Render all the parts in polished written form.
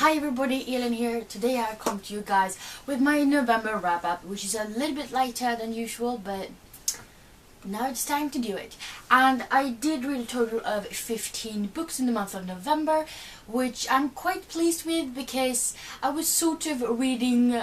Hi everybody, Elin here. Today I come to you guys with my November wrap up, which is a little bit later than usual, but now it's time to do it. And I did read a total of 15 books in the month of November, which I'm quite pleased with because I was sort of reading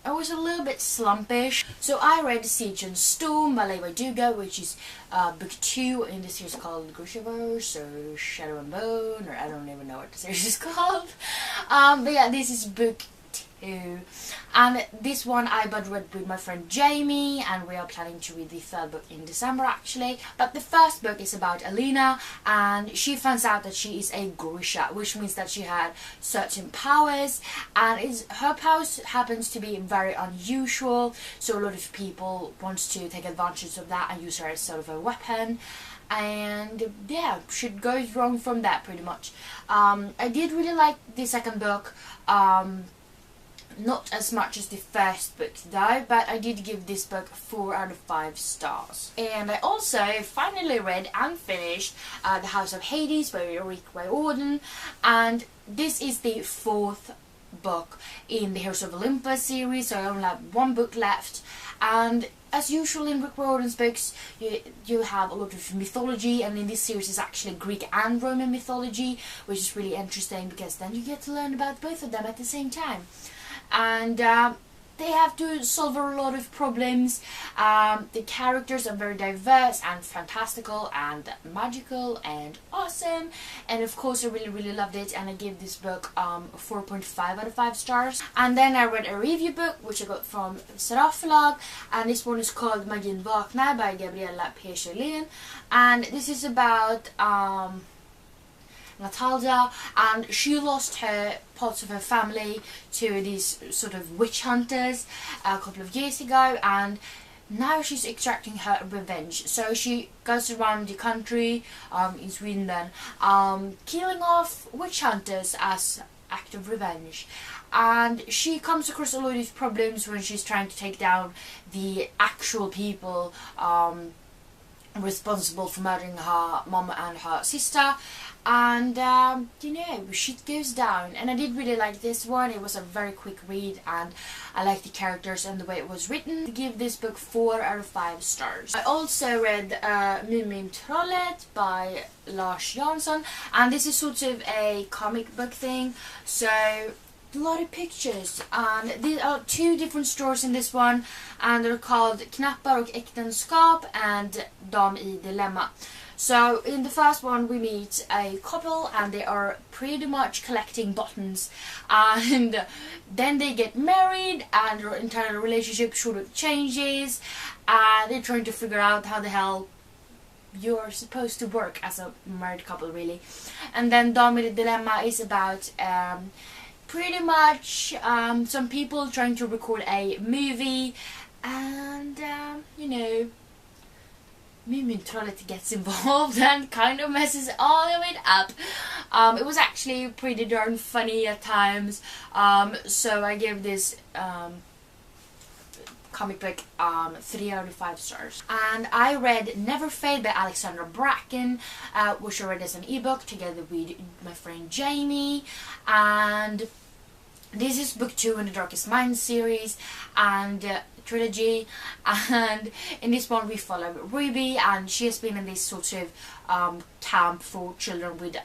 I was a little bit slumpish. So I read Siege and Storm by Leigh Bardugo, which is book 2 in the series called Grishaverse or Shadow and Bone, or I don't even know what the series is called. But yeah, this is book 2. And this one I read with my friend Jamie, and we are planning to read the third book in December actually. But the first book is about Alina, and she finds out that she is a Grisha, which means that she had certain powers, and her powers happens to be very unusual, so a lot of people wants to take advantage of that and use her as sort of a weapon. And yeah, shit goes wrong from that pretty much. I did really like the second book. Not as much as the first book though, but I did give this book 4 out of 5 stars. And I also finally read and finished The House of Hades by Rick Riordan, and this is the 4th book in the Heroes of Olympus series, so I only have 1 book left. And as usual in Rick Riordan's books, you have a lot of mythology, and in this series is actually Greek and Roman mythology, which is really interesting because then you get to learn about both of them at the same time. And they have to solve a lot of problems. The characters are very diverse and fantastical and magical and awesome, and of course I really loved it, and I gave this book 4.5 out of 5 stars. And then I read a review book which I got from Seraf Förlag, and this one is called Magin Vaknar by Gabriella Persson, and this is about Natalja, and she lost parts of her family to these sort of witch hunters a couple of years ago, and now she's extracting her revenge. So she goes around the country in Sweden then, killing off witch hunters as act of revenge. And she comes across a lot of problems when she's trying to take down the actual people responsible for murdering her mom and her sister. And you know, shit goes down, and I did really like this one. It was a very quick read, and I liked the characters and the way it was written. I give this book 4 out of 5 stars. I also read Mumintrollet by Lars Jansson, and this is sort of a comic book thing, so a lot of pictures, and there are 2 different stories in this one, and they're called Knappar och äktenskap and Dam i dilemma. So in the first one we meet a couple, and they are pretty much collecting buttons, and then they get married and their entire relationship sort of changes, and they're trying to figure out how the hell you're supposed to work as a married couple really. And then Dam i dilemma is about pretty much some people trying to record a movie, and you know, Mumintrollet gets involved and kind of messes all of it up. It was actually pretty darn funny at times, so I gave this comic book 3 out of 5 stars. And I read Never Fade by Alexandra Bracken, which I read as an ebook together with my friend Jamie, and this is book 2 in the Darkest Minds series and trilogy, and in this one we follow Ruby, and she has been in this sort of camp for children with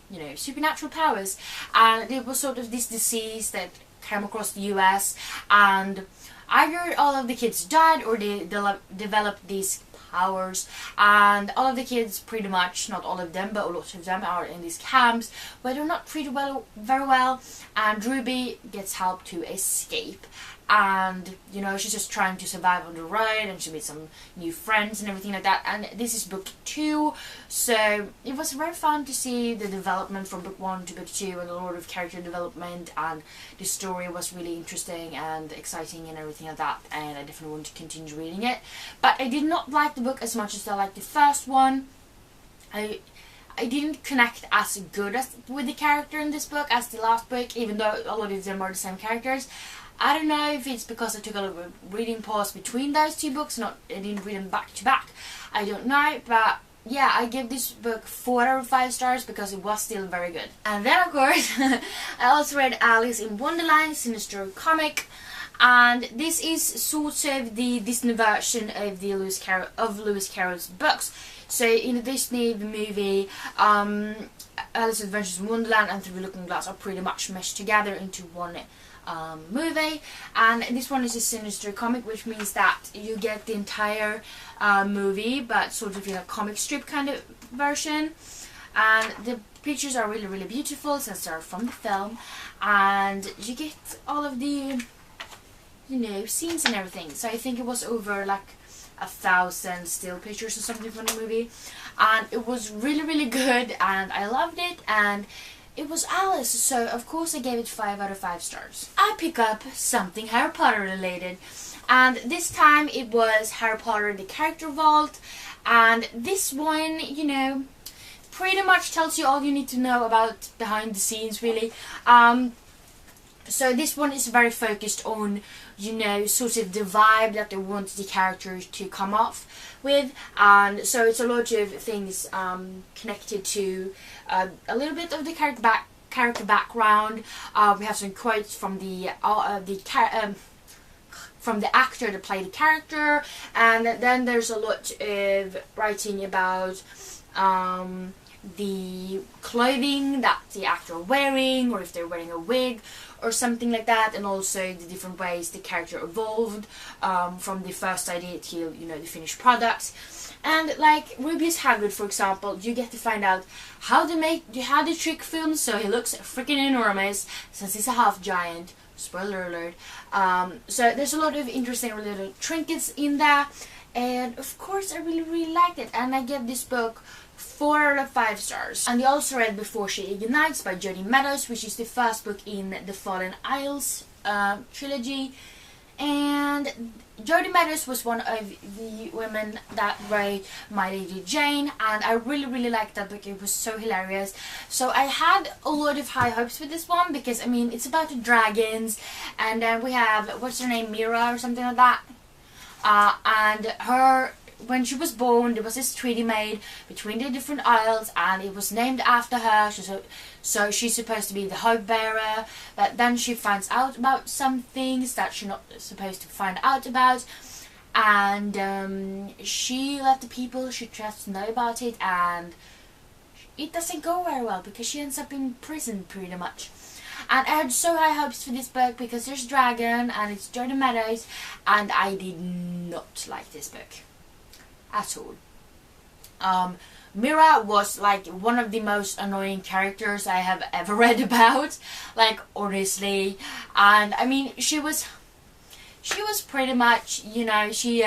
you know, supernatural powers, and it was sort of this disease that came across the US, and either all of the kids died or they developed these powers, and all of the kids, pretty much, not all of them but a lot of them, are in these camps where they're not treated very well, and Ruby gets help to escape. And you know, she's just trying to survive on the road, and she meets some new friends and everything like that. And this is book 2, so it was very fun to see the development from book 1 to book 2, and a lot of character development, and the story was really interesting and exciting and everything like that, and I definitely want to continue reading it. But I did not like the book as much as I liked the first one. I didn't connect as good with the character in this book as the last book, even though a lot of them are the same characters. I don't know if it's because I took a little reading pause between those 2 books, I didn't read them back to back. I don't know, but yeah, I give this book 4 out of 5 stars because it was still very good. And then of course I also read Alice in Wonderland Sinister Comic, and this is sort of the Disney version of the Lewis Carroll's books. So in the Disney movie, Alice's Adventures in Wonderland and Through the Looking Glass are pretty much meshed together into one movie, and this one is a Sinister Comic, which means that you get the entire movie but sort of in a comic strip kind of version, and the pictures are really, really beautiful since they're from the film, and you get all of the, you know, scenes and everything. So I think it was over like 1,000 still pictures or something from the movie, and it was really, really good, and I loved it, and it was Alice, so of course I gave it 5 out of 5 stars. I pick up something Harry Potter related, and this time it was Harry Potter The Character Vault, and this one, you know, pretty much tells you all you need to know about behind the scenes, really. So this one is very focused on, you know, sort of the vibe that they want the characters to come off with, and so it's a lot of things connected to a little bit of the character background. We have some quotes from the actor that played the character, and then there's a lot of writing about the clothing that the actor are wearing, or if they're wearing a wig or something like that, and also the different ways the character evolved from the first idea till, you know, the finished product. And like Rubius Hagrid, for example, you get to find out how they trick film so he looks freaking enormous since he's a half giant. Spoiler alert. So there's a lot of interesting little trinkets in there, and of course I really, really liked it, and I gave this book 4 out of 5 stars. And I also read Before She Ignites by Jodi Meadows, which is the first book in the Fallen Isles trilogy. And Jodi Meadows was one of the women that wrote My Lady Jane, and I really, really liked that book. It was so hilarious. So I had a lot of high hopes with this one because, I mean, it's about the dragons, and then we have, what's her name, Mira or something like that. And her, when she was born, there was this treaty made between the different isles, and it was named after her. So she's supposed to be the hope bearer, but then she finds out about some things that she's not supposed to find out about, and she let the people she trusts know about it, and it doesn't go very well because she ends up in prison pretty much. And I had so high hopes for this book because there's a dragon and it's Jodi Meadows, and I did not like this book at all. Mira was like one of the most annoying characters I have ever read about, like, honestly. And I mean, she was pretty much, you know, she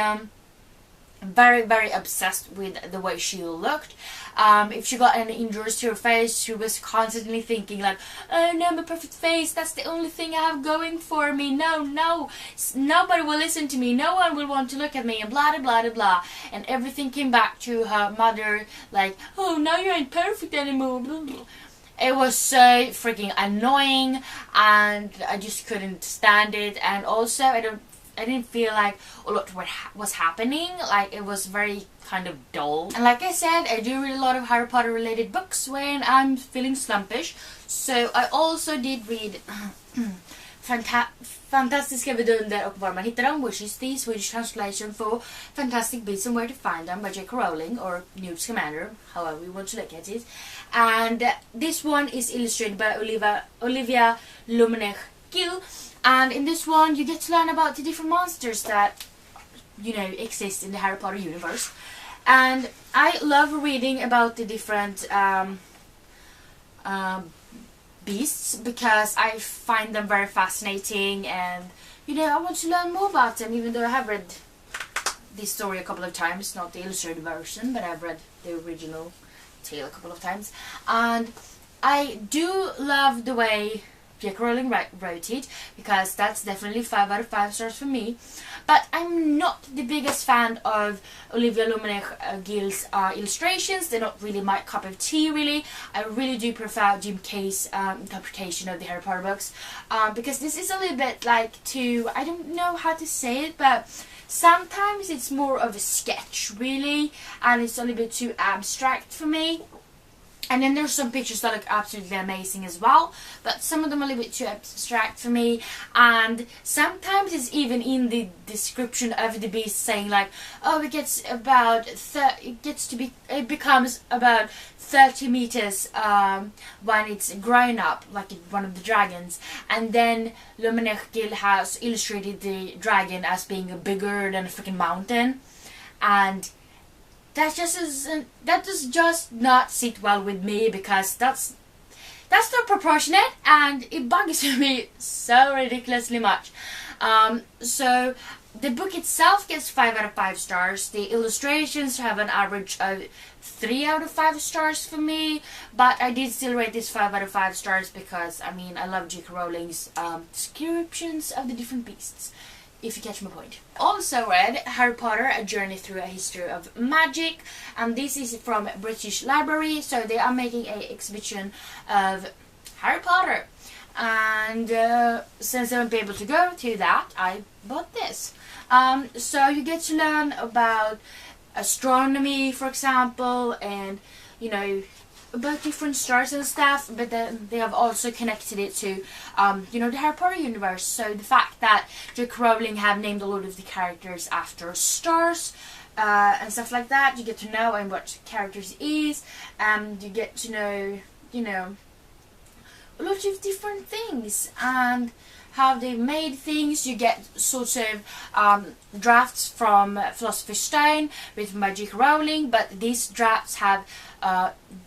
very, very obsessed with the way she looked. If she got any injuries to her face, she was constantly thinking like, oh no, my perfect face, that's the only thing I have going for me. No, nobody will listen to me, no one will want to look at me, and blah blah blah blah. And everything came back to her mother like, oh, now you ain't perfect anymore, blah, blah. It was so freaking annoying, and I just couldn't stand it. And also I didn't feel like a lot was happening. Like, it was very kind of dull. And like I said, I do read a lot of Harry Potter related books when I'm feeling slumpish. So I also did read Fantastiska vidunder och var man hittar dem, which is the Swedish translation for Fantastic Beasts and Where to Find Them by J.K. Rowling, or Newt Scamander, however you want to look at it. And this one is illustrated by Olivia Lumenech-Gill. And in this one, you get to learn about the different monsters that, you know, exist in the Harry Potter universe. And I love reading about the different beasts because I find them very fascinating, and, you know, I want to learn more about them, even though I have read this story a couple of times, not the illustrated version, but I've read the original tale a couple of times. And I do love the way J.K. Rowling wrote it, because that's definitely 5 out of 5 stars for me. But I'm not the biggest fan of Olivia Lumenech-Gill's illustrations. They're not really my cup of tea, really. I really do prefer Jim Kay's interpretation of the Harry Potter books, because this is a little bit like I don't know how to say it, but Sometimes it's more of a sketch, really, and it's a little bit too abstract for me. And then there's some pictures that look absolutely amazing as well, but some of them are a little bit too abstract for me. And sometimes it's even in the description of the beast saying like, oh, it becomes about 30 meters when it's grown up, like one of the dragons. And then Luminech Gill has illustrated the dragon as being bigger than a freaking mountain, and that does just not sit well with me, because that's not proportionate, and it bugs me so ridiculously much. So the book itself gets 5 out of 5 stars. The illustrations have an average of 3 out of 5 stars for me, but I did still rate this 5 out of 5 stars because, I mean, I love J.K. Rowling's descriptions of the different beasts, if you catch my point. Also read Harry Potter, A Journey Through a History of Magic, and this is from British Library, so they are making an exhibition of Harry Potter. And since I won't be able to go to that, I bought this. So you get to learn about astronomy, for example, and, you know, about different stars and stuff, but then they have also connected it to, you know, the Harry Potter universe. So the fact that J.K. Rowling have named a lot of the characters after stars and stuff like that, you get to know and what characters is, and you get to know, you know, a lot of different things and how they made things. You get sort of drafts from Philosopher's Stone written by J.K. Rowling, but these drafts have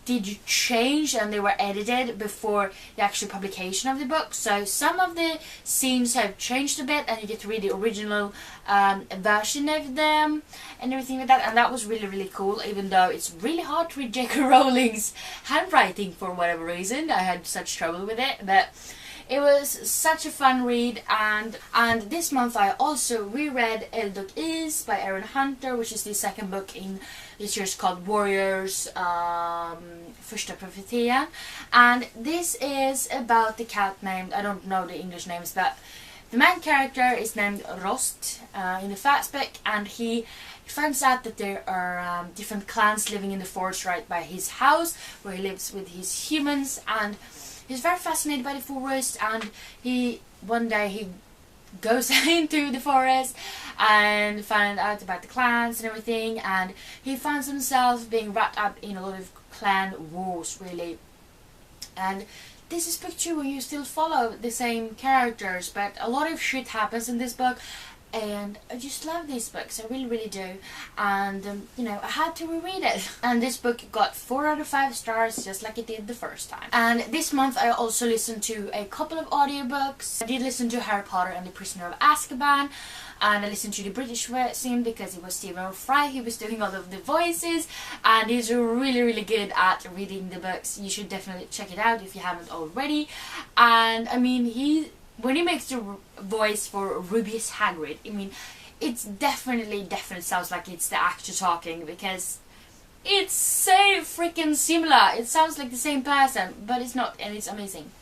did change and they were edited before the actual publication of the book. So some of the scenes have changed a bit, and you get to read the original version of them and everything like that. And that was really, really cool, even though it's really hard to read J.K. Rowling's handwriting for whatever reason. I had such trouble with it, but it was such a fun read. And this month I also reread Eldok Is by Aaron Hunter, which is the second book in this year's called Warriors Första Profetian. And this is about the cat named, I don't know the English names, but the main character is named Rost in the first book, and he finds out that there are different clans living in the forest right by his house, where he lives with his humans, and he's very fascinated by the forest. And one day he goes into the forest and finds out about the clans and everything, and he finds himself being wrapped up in a lot of clan wars, really. And this is book 2 where you still follow the same characters, but a lot of shit happens in this book, and I just love these books, I really, really do. And you know, I had to reread it, and this book got 4 out of 5 stars, just like it did the first time. And this month I also listened to a couple of audiobooks. I did listen to Harry Potter and the Prisoner of Azkaban, and I listened to the British version because it was Stephen Fry who was doing all of the voices, and he's really, really good at reading the books. You should definitely check it out if you haven't already. And I mean, when he makes the voice for Rubius Hagrid, I mean, it's definitely sounds like it's the actor talking, because it's so freaking similar. It sounds like the same person, but it's not, and it's amazing.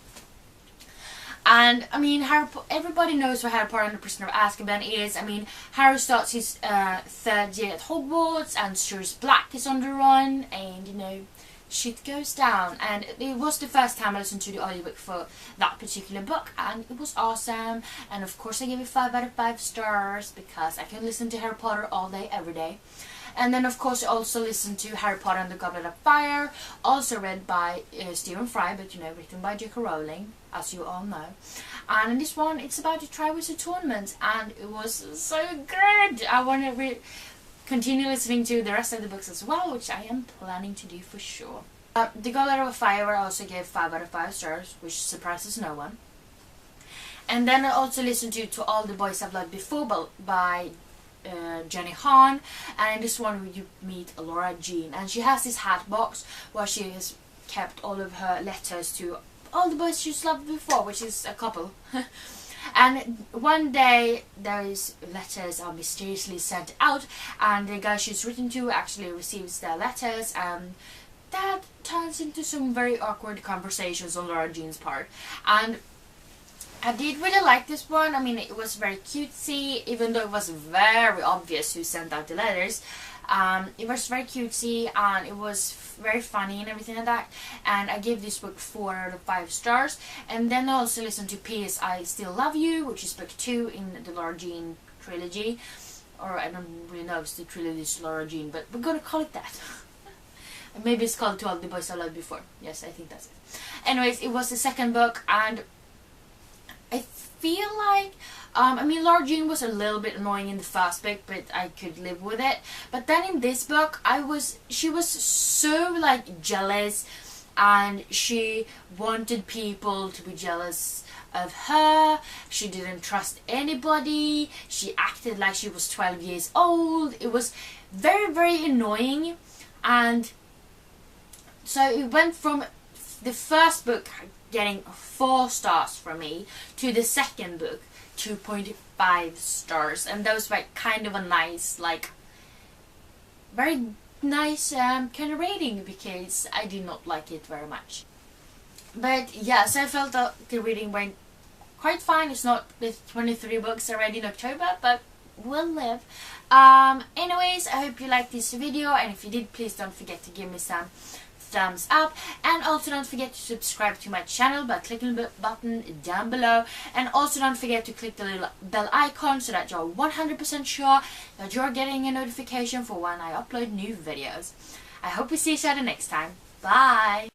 And I mean, everybody knows what Harry Potter and the Prisoner of Azkaban is. I mean, Harry starts his 3rd year at Hogwarts, and Sirius Black is on the run, and you know, shit goes down. And it was the first time I listened to the audiobook for that particular book, and it was awesome. And of course I gave it 5 out of 5 stars because I can listen to Harry Potter all day, every day. And then of course I also listened to Harry Potter and the Goblet of Fire, also read by Stephen Fry, but you know, written by J.K. Rowling, as you all know. And in this one, it's about the Triwizard Tournament, and it was so good. I want to continue listening to the rest of the books as well, which I am planning to do for sure. The Goblet of Fire I also gave 5 out of 5 stars, which surprises no one. And then I also listened to All the Boys I've Loved Before by Jenny Han, and in this one you meet Laura Jean, and she has this hat box where she has kept all of her letters to all the boys she's loved before, which is a couple. And one day those letters are mysteriously sent out, and the guy she's written to actually receives their letters, and that turns into some very awkward conversations on Laura Jean's part. And I did really like this one. I mean, it was very cutesy, even though it was very obvious who sent out the letters. It was very cutesy and it was very funny and everything like that. And I gave this book 4 out of 5 stars. And then I also listened to P.S. I Still Love You, which is book 2 in the Lara Jean trilogy. Or I don't really know if it's the trilogy's Lara Jean, but we're gonna call it that. Maybe it's called To All the Boys I Loved Before. Yes, I think that's it. Anyways, it was the second book, and I feel like, I mean, Lara Jean was a little bit annoying in the first book, but I could live with it. But then in this book, she was so like jealous, and she wanted people to be jealous of her. She didn't trust anybody. She acted like she was 12 years old. It was very, very annoying. And so it went from the first book getting 4 stars from me to the second book 2.5 stars, and that was like kind of a nice, like very nice kind of rating, because I did not like it very much. But yeah, so I felt that the reading went quite fine. It's not the 23 books I read in October, but we'll live. Anyways, I hope you liked this video, and if you did, please don't forget to give me some thumbs up, and also don't forget to subscribe to my channel by clicking the button down below, and also don't forget to click the little bell icon so that you're 100% sure that you're getting a notification for when I upload new videos. I hope we see each other next time. Bye!